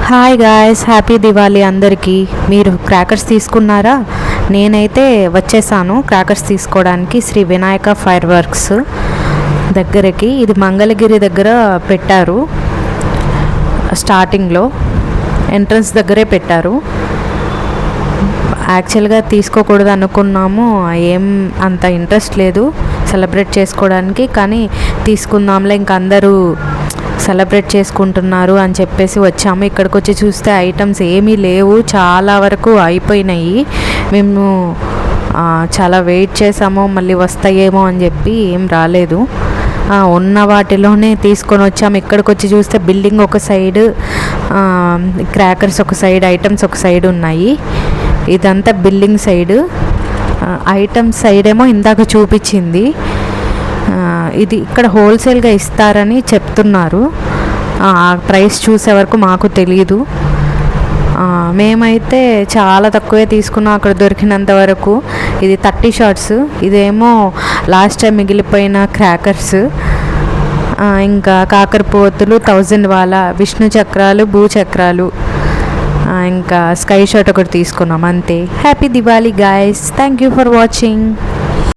Hi guys, happy Diwali అందరికీ. మీరు crackers తీసుకున్నారా? నేనైతే వచ్చేసాను క్రాకర్స్ తీసుకోవడానికి శ్రీ వినాయక ఫైర్ వర్క్స్ దగ్గరికి. ఇది మంగళగిరి దగ్గర పెట్టారు. స్టార్టింగ్లో ఎంట్రన్స్ దగ్గరే పెట్టారు. యాక్చువల్గా తీసుకోకూడదు అనుకున్నాము, ఏం అంత ఇంట్రెస్ట్ లేదు సెలబ్రేట్ చేసుకోవడానికి, కానీ తీసుకుందాంలే ఇంక అందరూ సెలబ్రేట్ చేసుకుంటున్నారు అని చెప్పేసి వచ్చాము. ఇక్కడికి వచ్చి చూస్తే ఐటమ్స్ ఏమీ లేవు, చాలా వరకు అయిపోయినాయి. మేము చాలా వెయిట్ చేసాము, మళ్ళీ వస్తాయేమో అని చెప్పి ఏం రాలేదు. ఉన్న వాటిలోనే తీసుకొని వచ్చాము. ఇక్కడికి వచ్చి చూస్తే బిల్డింగ్ ఒక సైడ్, క్రాకర్స్ ఒక సైడ్, ఐటమ్స్ ఒక సైడ్ ఉన్నాయి. ఇదంతా బిల్డింగ్ సైడ్. ఐటమ్స్ సైడ్ ఏమో ఇందాక చూపించింది. ఇది ఇక్కడ హోల్సేల్గా ఇస్తారని చెప్తున్నారు. ఆ ప్రైస్ చూసే వరకు మాకు తెలీదు. మేమైతే చాలా తక్కువే తీసుకున్నాం అక్కడ దొరికినంత వరకు. ఇది 30 షార్ట్స్, ఇదేమో లాస్ట్ టైం మిగిలిపోయిన క్రాకర్స్. ఇంకా కాకరపోతులు 1000 వాలా, విష్ణు చక్రాలు, భూచక్రాలు, ఇంకా స్కై షాట్ ఒకటి తీసుకున్నాం అంతే. Happy Diwali guys, thank you for watching.